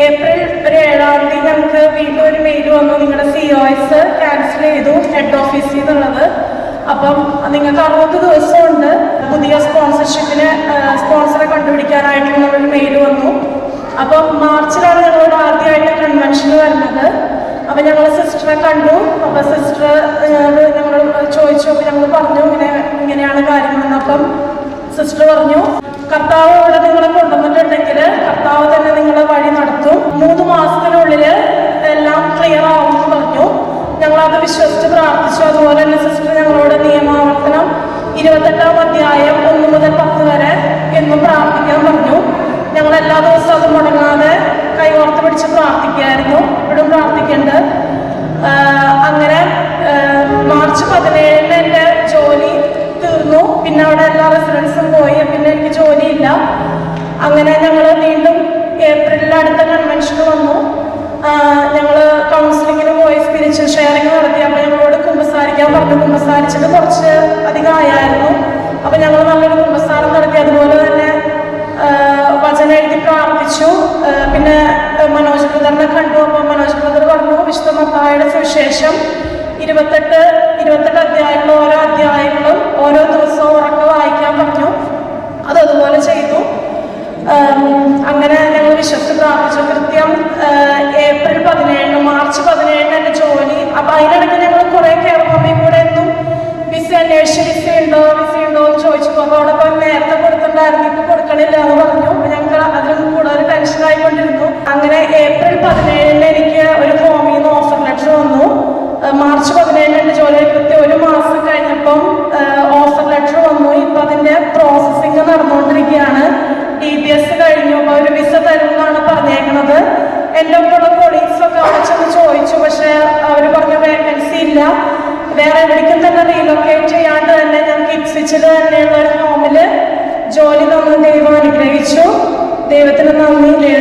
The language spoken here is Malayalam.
ഏപ്രിൽ 7 ഞങ്ങൾക്ക് വീണ്ടും ഒരു മെയിൽ വന്നു, നിങ്ങളുടെ COS ക്യാൻസൽ ചെയ്തു ഹെഡ് ഓഫീസിൽ നിന്നുള്ളത്. അപ്പം നിങ്ങൾക്ക് 60 ദിവസമുണ്ട് പുതിയ സ്പോൺസറെ കണ്ടുപിടിക്കാനായിട്ടുള്ളൊരു മെയിൽ വന്നു. അപ്പം മാർച്ചിലാണ് ഞങ്ങളോട് ആദ്യമായിട്ട് കൺവെൻഷൻ വരുന്നത്. അപ്പം ഞങ്ങൾ സിസ്റ്ററെ കണ്ടു. അപ്പം സിസ്റ്റർ ഞങ്ങൾ ചോദിച്ചു, അപ്പം ഞങ്ങൾ പറഞ്ഞു ഇങ്ങനെയാണ് കാര്യങ്ങളെന്ന്. അപ്പം സിസ്റ്റർ പറഞ്ഞു, കർത്താവ് ഇവിടെ നിങ്ങളെ കൊണ്ടുവന്നിട്ടുണ്ടെങ്കിൽ കർത്താവ് തന്നെ നിങ്ങളെ വഴി നടത്തും, 3 മാസത്തിനുള്ളിൽ എല്ലാം ക്ലിയർ ആവുമെന്ന് പറഞ്ഞു. ഞങ്ങളത് വിശ്വസിച്ച് പ്രാർത്ഥിച്ചു. അതുപോലെ തന്നെ സിസ്റ്റർ ഞങ്ങളോട് നിയമാവർത്തനം 28-ാം അധ്യായം 1 മുതൽ 10 വരെ എന്നും പ്രാർത്ഥിക്കാൻ പറഞ്ഞു. ഞങ്ങൾ എല്ലാ ദിവസവും അത് മുടങ്ങാതെ കൈകോർത്ത് പിടിച്ച് പ്രാർത്ഥിക്കായിരുന്നു. ഇപ്പോഴും പ്രാർത്ഥിക്കുന്നുണ്ട്. അങ്ങനെ മാർച്ച് 17 എൻ്റെ ജോലി തീർന്നു. പിന്നെ അവിടെ എല്ലാ റെസിഡൻസും പോയി. പിന്നെ എനിക്ക് ജോലിയില്ല. അങ്ങനെ ഞങ്ങൾ വീണ്ടും ഏപ്രിലിൽ അടുത്ത കൺവെൻഷന് വന്നു. ഞങ്ങൾ കൗൺസിലിങ്ങിന് പോയി സ്പിരിച്വൽ ഷെയറിങ് നടത്തി. അപ്പോൾ ഞങ്ങളോട് കുമ്പസാരിക്കാൻ പറഞ്ഞു. കുമ്പസാരിച്ചിട്ട് കുറച്ച് അധികം ആയായിരുന്നു. അപ്പം ഞങ്ങൾ നല്ലൊരു കുമ്പസാരം നടത്തി. അതുപോലെ തന്നെ വചനം എഴുതി പ്രാർത്ഥിച്ചു. പിന്നെ മനോജ് ബ്രദറിനെ കണ്ടു. അപ്പോൾ മനോജ് ബ്രദർ പറഞ്ഞു, വിശുദ്ധ മത്തായിയുടെ സുവിശേഷം 28 അധ്യായങ്ങളും ഓരോ അധ്യായങ്ങളും ഓരോ ദിവസവും ഉറക്കെ വായിക്കാൻ പറഞ്ഞു. അതുപോലെ ചെയ്തു. അങ്ങനെ ഞങ്ങൾ വിശ്വസിച്ച് പ്രാർത്ഥിച്ചു. കൃത്യം ഏപ്രിൽ 17 മാർച്ച് 17 എൻ്റെ ജോലി. അപ്പം അതിനിടയ്ക്ക് ഞങ്ങൾ കുറേ കെയർ ഹോമിൽ കൂടെ എന്നും വിസ അന്വേഷിച്ച് വിസ ഉണ്ടോ എന്ന് ചോദിച്ചു. അപ്പോൾ അവിടെ പോയി നേരത്തെ കൊടുത്തിട്ടുണ്ടായിരുന്നു, ഇപ്പം കൊടുക്കണില്ല എന്ന് പറഞ്ഞു. അപ്പം ഞങ്ങൾക്ക് അതിലും കൂടുതൽ ടെൻഷനായിക്കൊണ്ടിരുന്നു. അങ്ങനെ ഏപ്രിൽ 17 എനിക്ക് ഒരു ഹോമിൽ നിന്ന് ഓഫർ ലെറ്റർ വന്നു. മാർച്ച് 17 എൻ്റെ ജോലി കൃത്യം 1 മാസം കഴിഞ്ഞപ്പം ഓഫർ ലെറ്റർ വന്നു. ഇപ്പം അതിൻ്റെ പ്രോസസ്സിങ് നടന്നുകൊണ്ടിരിക്കുകയാണ്. DBS കഴിഞ്ഞു. അപ്പോൾ ഒരു വിസ തരുമെന്നാണ് പറഞ്ഞേക്കണത്. എൻ്റെ ഒപ്പമുള്ള കൊളീഗ്സൊക്കെ അവിടെ ചെന്ന് ചോദിച്ചു. പക്ഷേ അവർ പറഞ്ഞ വേക്കൻസി ഇല്ല. വേറെ എവിടേക്കും തന്നെ റീലൊക്കേറ്റ് ചെയ്യാണ്ട് തന്നെ ഞങ്ങൾക്ക് ഇപ്സിച്ചിൽ തന്നെയുള്ള ഒരു ഹോമിൽ ജോലി തന്ന് ദൈവം അനുഗ്രഹിച്ചു. ദൈവത്തിന് നന്ദി.